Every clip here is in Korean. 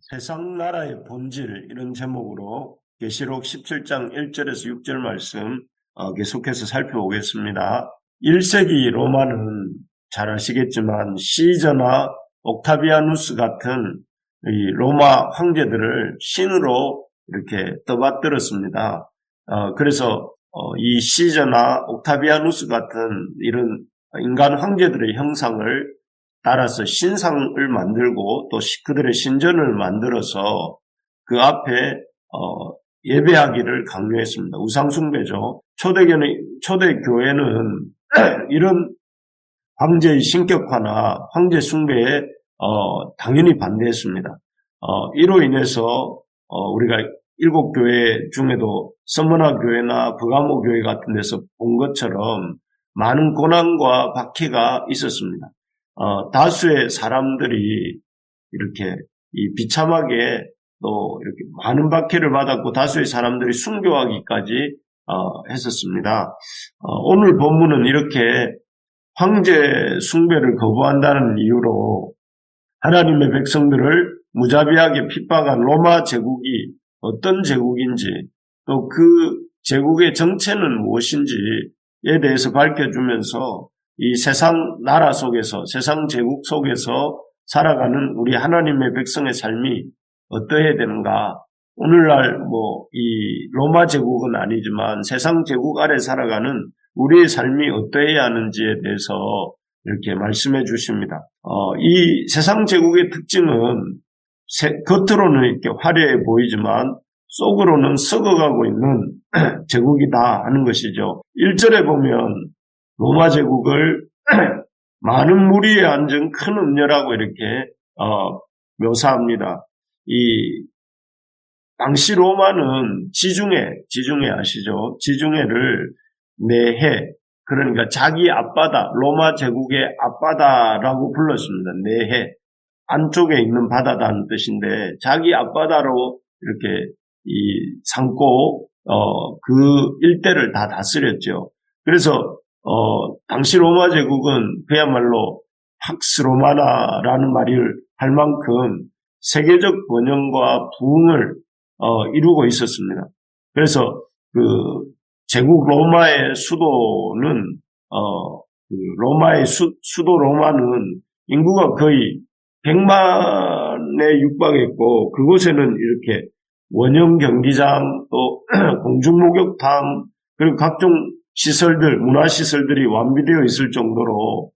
세상 나라의 본질 이런 제목으로 계시록 17장 1절에서 6절 말씀 계속해서 살펴보겠습니다. 1세기 로마는 잘 아시겠지만 시저나 옥타비아누스 같은 이 로마 황제들을 신으로 이렇게 떠받들었습니다. 그래서 이 시저나 옥타비아누스 같은 이런 인간 황제들의 형상을 따라서 신상을 만들고 또 그들의 신전을 만들어서 그 앞에 예배하기를 강요했습니다. 우상숭배죠. 초대교회는 이런 황제의 신격화나 황제 숭배에 당연히 반대했습니다. 이로 인해서 우리가 일곱 교회 중에도 서머나 교회나 버가모 교회 같은 데서 본 것처럼 많은 고난과 박해가 있었습니다. 다수의 사람들이 이렇게 비참하게 또 이렇게 많은 박해를 받았고 다수의 사람들이 순교하기까지 했었습니다. 오늘 본문은 이렇게 황제 숭배를 거부한다는 이유로 하나님의 백성들을 무자비하게 핍박한 로마 제국이 어떤 제국인지 또 그 제국의 정체는 무엇인지에 대해서 밝혀주면서 이 세상 나라 속에서 세상 제국 속에서 살아가는 우리 하나님의 백성의 삶이 어떠해야 되는가. 오늘날 이 로마 제국은 아니지만 세상 제국 아래 살아가는 우리의 삶이 어떠해야 하는지에 대해서 이렇게 말씀해 주십니다. 이 세상 제국의 특징은 겉으로는 이렇게 화려해 보이지만 속으로는 썩어가고 있는 제국이다 하는 것이죠. 1절에 보면 로마 제국을 많은 무리에 앉은 큰 음녀라고 이렇게 묘사합니다. 이 당시 로마는 지중해 아시죠? 지중해를 내해, 그러니까 자기 앞바다, 로마 제국의 앞바다라고 불렀습니다. 내해, 안쪽에 있는 바다다는 뜻인데 자기 앞바다로 이렇게 삼고 그 일대를 다 다스렸죠. 그래서 당시 로마 제국은 그야말로 팍스 로마나라는 말을 할 만큼 세계적 번영과 부흥을 이루고 있었습니다. 그래서 그 제국 로마의 수도는 로마의 수도 로마는 인구가 거의 100만에 육박했고 그곳에는 이렇게 원형 경기장 또 공중목욕탕 그리고 각종 시설들, 문화시설들이 완비되어 있을 정도로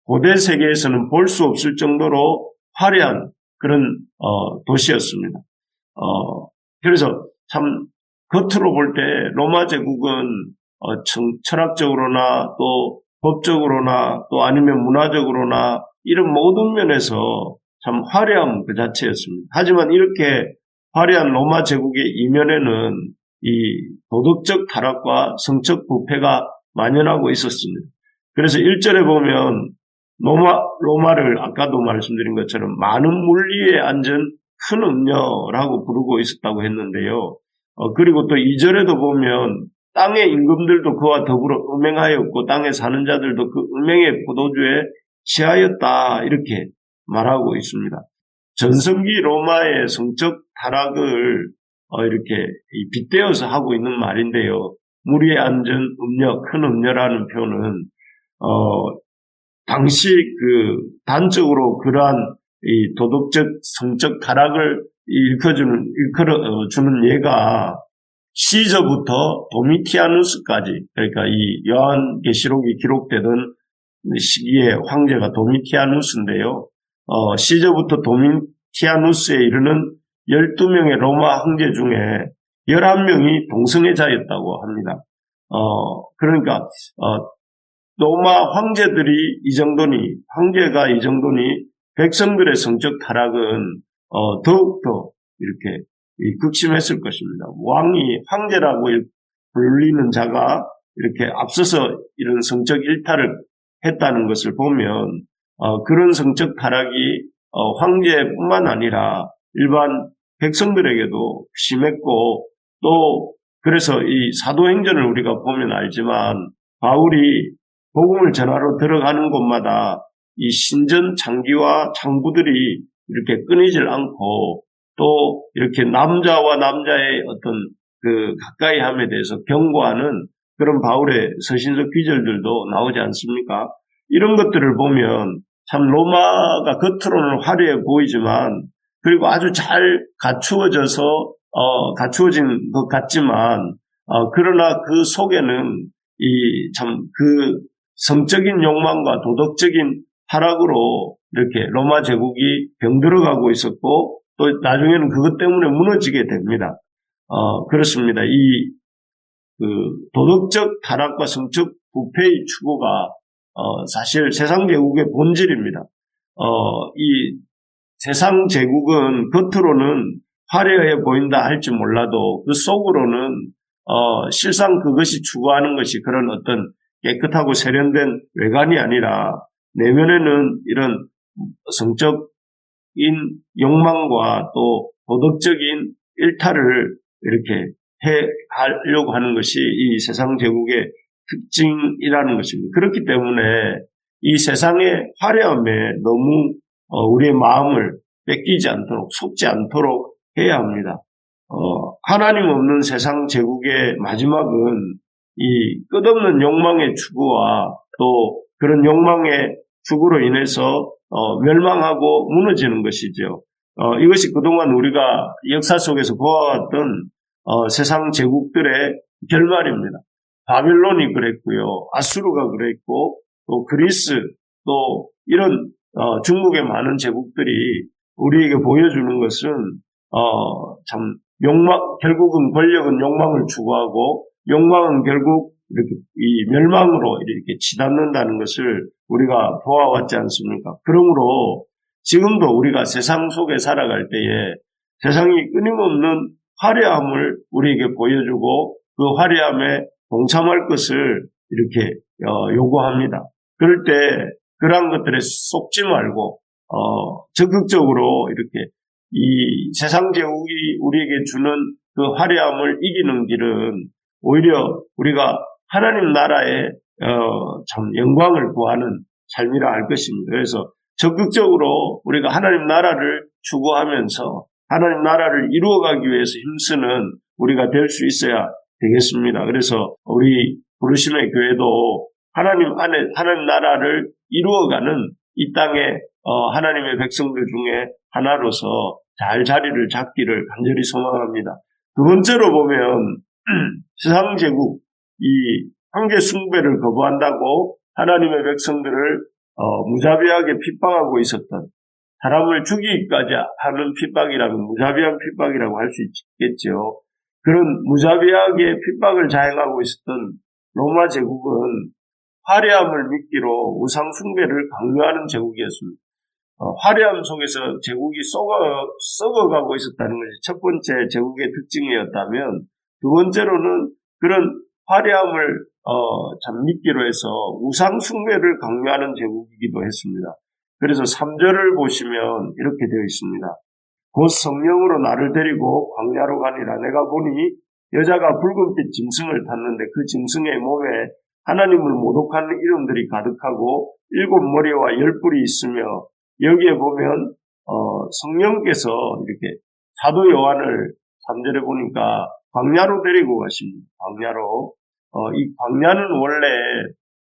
고대 세계에서는 볼 수 없을 정도로 화려한 그런 도시였습니다. 그래서 참 겉으로 볼 때 로마 제국은 철학적으로나 또 법적으로나 또 아니면 문화적으로나 이런 모든 면에서 참 화려함 그 자체였습니다. 하지만 이렇게 화려한 로마 제국의 이면에는 이 도덕적 타락과 성적 부패가 만연하고 있었습니다. 그래서 1절에 보면 로마를 아까도 말씀드린 것처럼 많은 물리에 앉은 큰 음녀라고 부르고 있었다고 했는데요. 그리고 또 2절에도 보면 땅의 임금들도 그와 더불어 음행하였고 땅에 사는 자들도 그 음행의 포도주에 취하였다 이렇게 말하고 있습니다. 전성기 로마의 성적 타락을 이렇게 빗대어서 하고 있는 말인데요. 무리에 앉은 음녀, 큰 음녀라는 표현은 당시 그 단적으로 그러한 이 도덕적 성적 타락을 일컬어주는 예가 시저부터 도미티아누스까지, 그러니까 이 요한계시록이 기록되던 시기의 황제가 도미티아누스인데요. 시저부터 도미티아누스에 이르는 12명의 로마 황제 중에 11명이 동성애자였다고 합니다. 그러니까 로마 황제들이 이 정도니, 황제가 이 정도니 백성들의 성적 타락은 더욱더 이렇게 극심했을 것입니다. 왕이 황제라고 불리는 자가 이렇게 앞서서 이런 성적 일탈을 했다는 것을 보면 그런 성적 타락이 황제뿐만 아니라 일반 백성들에게도 심했고 또 그래서 이 사도행전을 우리가 보면 알지만 바울이 복음을 전하러 들어가는 곳마다 이 신전 장기와 장부들이 이렇게 끊이질 않고 또 이렇게 남자와 남자의 어떤 그 가까이 함에 대해서 경고하는 그런 바울의 서신서 귀절들도 나오지 않습니까? 이런 것들을 보면 참 로마가 겉으로는 화려해 보이지만 그리고 아주 잘 갖추어진 것 같지만 그러나 그 속에는 이 참 그 성적인 욕망과 도덕적인 하락으로 이렇게 로마 제국이 병들어가고 있었고 또 나중에는 그것 때문에 무너지게 됩니다. 그렇습니다. 그 도덕적 타락과 성적 부패의 추구가 사실 세상 제국의 본질입니다. 이 세상 제국은 겉으로는 화려해 보인다 할지 몰라도 그 속으로는 실상 그것이 추구하는 것이 그런 어떤 깨끗하고 세련된 외관이 아니라 내면에는 이런 성적인 욕망과 또 도덕적인 일탈을 이렇게 하려고 하는 것이 이 세상 제국의 특징이라는 것입니다. 그렇기 때문에 이 세상의 화려함에 너무 우리의 마음을 뺏기지 않도록 속지 않도록 해야 합니다. 하나님 없는 세상 제국의 마지막은 이 끝없는 욕망의 추구와 또 그런 욕망의 추구로 인해서 멸망하고 무너지는 것이죠. 이것이 그동안 우리가 역사 속에서 보아왔던 세상 제국들의 결말입니다. 바빌론이 그랬고요. 아수르가 그랬고 또 그리스 또 이런 중국의 많은 제국들이 우리에게 보여주는 것은 참 결국은 권력은 욕망을 추구하고 욕망은 결국 이렇게 이 멸망으로 이렇게 치닫는다는 것을 우리가 보아왔지 않습니까? 그러므로 지금도 우리가 세상 속에 살아갈 때에 세상이 끊임없는 화려함을 우리에게 보여주고 그 화려함에 동참할 것을 이렇게 요구합니다. 그럴 때 그러한 것들에 속지 말고 적극적으로 이렇게 이 세상 제국이 우리에게 주는 그 화려함을 이기는 길은 오히려 우리가 하나님 나라의 참 영광을 구하는 삶이라 할 것입니다. 그래서 적극적으로 우리가 하나님 나라를 추구하면서 하나님 나라를 이루어가기 위해서 힘쓰는 우리가 될 수 있어야 되겠습니다. 그래서 우리 부르심의 교회도 하나님 나라를 이루어가는 이 땅에 하나님의 백성들 중에 하나로서 잘 자리를 잡기를 간절히 소망합니다. 두 번째로 보면 세상 제국, 이 황제 숭배를 거부한다고 하나님의 백성들을 무자비하게 핍박하고 있었던 사람을 죽이기까지 하는 핍박이라면 무자비한 핍박이라고 할 수 있겠죠. 그런 무자비하게 핍박을 자행하고 있었던 로마 제국은 화려함을 미끼로 우상 숭배를 강요하는 제국이었습니다. 화려함 속에서 제국이 썩어가고 있었다는 것이 첫 번째 제국의 특징이었다면 두 번째로는 그런 화려함을 참 미끼로 해서 우상 숭배를 강요하는 제국이기도 했습니다. 그래서 3절을 보시면 이렇게 되어 있습니다. 곧 성령으로 나를 데리고 광야로 가니라. 내가 보니 여자가 붉은빛 짐승을 탔는데 그 짐승의 몸에 하나님을 모독하는 이름들이 가득하고 7머리와 10뿔이 있으며 여기에 보면 성령께서 이렇게 사도 요한을 3절에 보니까 광야로 데리고 가십니다. 광야로. 이 광야는 원래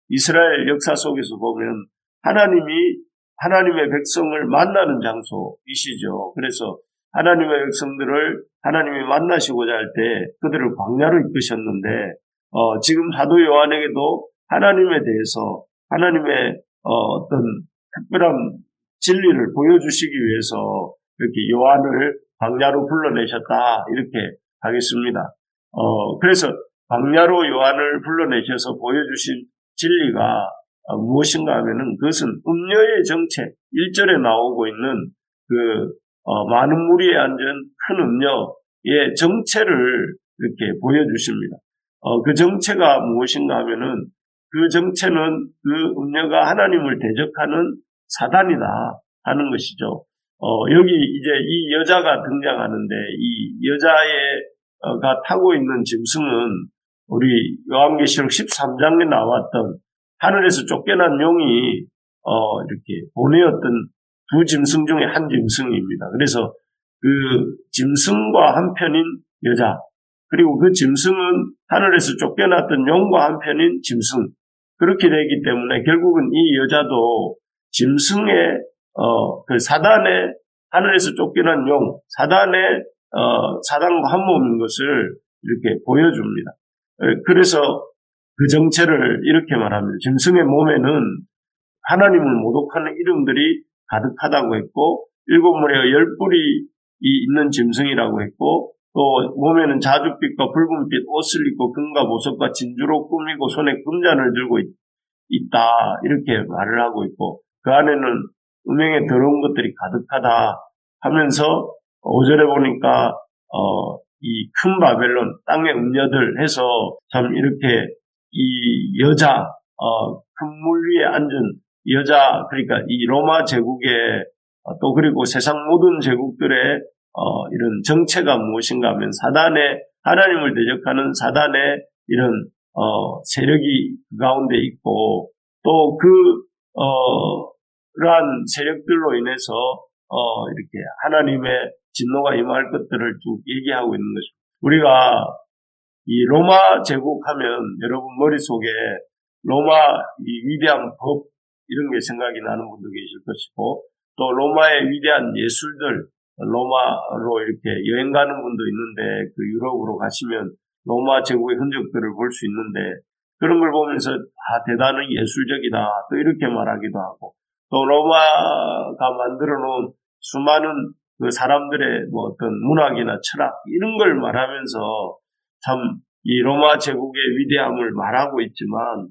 이스라엘 역사 속에서 보면 하나님의 백성을 만나는 장소이시죠. 그래서 하나님의 백성들을 하나님이 만나시고자 할 때 그들을 광야로 이끄셨는데 지금 사도 요한에게도 하나님에 대해서 하나님의 어떤 특별한 진리를 보여주시기 위해서 이렇게 요한을 광야로 불러내셨다 이렇게 하겠습니다. 그래서 광야로 요한을 불러내셔서 보여주신 진리가 무엇인가 하면은 그것은 음녀의 정체, 1절에 나오고 있는 많은 무리에 앉은 큰 음녀의 정체를 이렇게 보여주십니다. 그 정체가 무엇인가 하면은 그 정체는 그 음녀가 하나님을 대적하는 사단이다 하는 것이죠. 여기 이제 이 여자가 등장하는데 이 여자가 타고 있는 짐승은 우리 요한계시록 13장에 나왔던 하늘에서 쫓겨난 용이 이렇게 보내었던 두 짐승 중에 한 짐승입니다. 그래서 그 짐승과 한편인 여자, 그리고 그 짐승은 하늘에서 쫓겨났던 용과 한편인 짐승, 그렇게 되기 때문에 결국은 이 여자도 짐승의 그 사단의 하늘에서 쫓겨난 용, 사단의 사단과 한 몸인 것을 이렇게 보여줍니다. 그래서 그 정체를 이렇게 말합니다. 짐승의 몸에는 하나님을 모독하는 이름들이 가득하다고 했고, 일곱 머리와 열 뿔이 있는 짐승이라고 했고, 또 몸에는 자줏빛과 붉은빛 옷을 입고 금과 보석과 진주로 꾸미고 손에 금잔을 들고 있다, 이렇게 말을 하고 있고, 그 안에는 음행의 더러운 것들이 가득하다 하면서 5절에 보니까 이 큰 바벨론, 땅의 음녀들 해서 참 이렇게 이 여자, 큰 물 위에 앉은 여자, 그러니까 이 로마 제국의 또 그리고 세상 모든 제국들의 이런 정체가 무엇인가 하면 사단의, 하나님을 대적하는 사단의 이런 세력이 그 가운데 있고, 또 그러한 세력들로 인해서 이렇게 하나님의 진노가 임할 것들을 쭉 얘기하고 있는 것입니다. 우리가 이 로마 제국하면 여러분 머릿속에 로마 이 위대한 법 이런 게 생각이 나는 분도 계실 것이고, 또 로마의 위대한 예술들, 로마로 이렇게 여행 가는 분도 있는데 그 유럽으로 가시면 로마 제국의 흔적들을 볼 수 있는데, 그런 걸 보면서 대단히 예술적이다 또 이렇게 말하기도 하고, 또 로마가 만들어 놓은 수많은 그 사람들의 뭐 어떤 문학이나 철학 이런 걸 말하면서 참 이 로마 제국의 위대함을 말하고 있지만,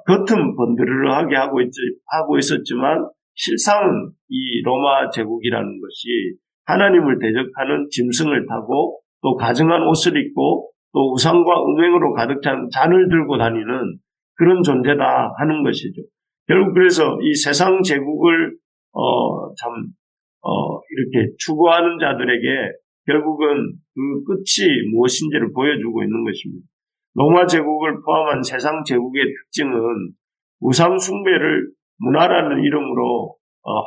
겉은 번드르르하게 하고 있었지만 실상은 이 로마 제국이라는 것이 하나님을 대적하는 짐승을 타고 또 가증한 옷을 입고 또 우상과 음행으로 가득 찬 잔을 들고 다니는 그런 존재다 하는 것이죠. 결국 그래서 이 세상 제국을 이렇게 추구하는 자들에게 결국은 그 끝이 무엇인지를 보여주고 있는 것입니다. 로마 제국을 포함한 세상 제국의 특징은 우상 숭배를 문화라는 이름으로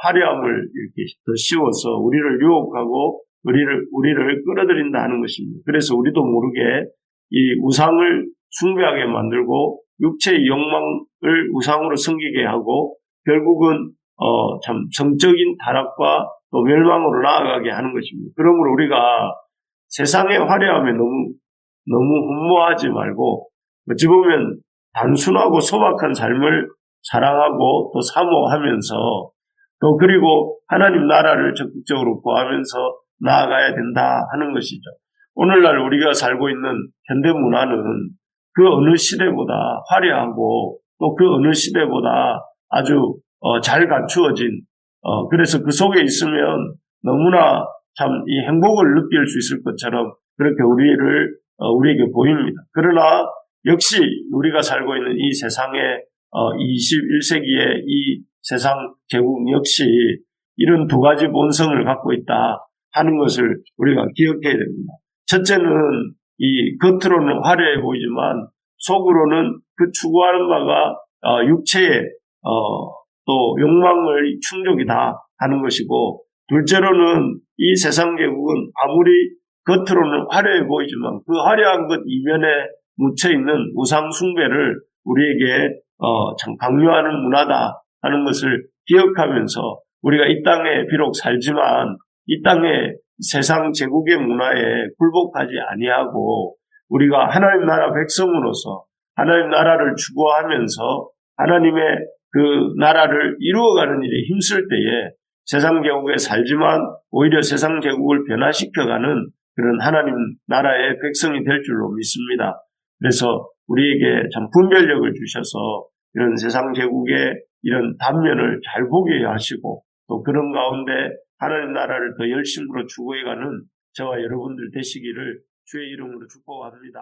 화려함을 이렇게 더 씌워서 우리를 유혹하고 우리를 끌어들인다 하는 것입니다. 그래서 우리도 모르게 이 우상을 숭배하게 만들고 육체의 욕망을 우상으로 섬기게 하고 결국은 참 성적인 타락과 또 멸망으로 나아가게 하는 것입니다. 그러므로 우리가 세상의 화려함에 너무 흠모하지 말고 어찌 보면 단순하고 소박한 삶을 사랑하고 또 사모하면서 또 그리고 하나님 나라를 적극적으로 구하면서 나아가야 된다 하는 것이죠. 오늘날 우리가 살고 있는 현대 문화는 그 어느 시대보다 화려하고 또 그 어느 시대보다 아주 잘 갖추어진 그래서 그 속에 있으면 너무나 참 이 행복을 느낄 수 있을 것처럼 그렇게 우리에게 보입니다. 그러나 역시 우리가 살고 있는 이 세상의 21세기의 이 세상 제국 역시 이런 두 가지 본성을 갖고 있다 하는 것을 우리가 기억해야 됩니다. 첫째는 이 겉으로는 화려해 보이지만 속으로는 그 추구하는 바가 육체의 또 욕망을 충족이다 하는 것이고, 둘째로는 이 세상 제국은 아무리 겉으로는 화려해 보이지만 그 화려한 것 이면에 묻혀있는 우상 숭배를 우리에게 참 강요하는 문화다 하는 것을 기억하면서 우리가 이 땅에 비록 살지만 이 땅의 세상 제국의 문화에 굴복하지 아니하고 우리가 하나님 나라 백성으로서 하나님 나라를 추구하면서 하나님의 그 나라를 이루어가는 일에 힘쓸 때에 세상 제국에 살지만 오히려 세상 제국을 변화시켜가는 그런 하나님 나라의 백성이 될 줄로 믿습니다. 그래서 우리에게 참 분별력을 주셔서 이런 세상 제국의 이런 단면을 잘 보게 하시고 또 그런 가운데 하나님 나라를 더 열심으로 추구해가는 저와 여러분들 되시기를 주의 이름으로 축복합니다.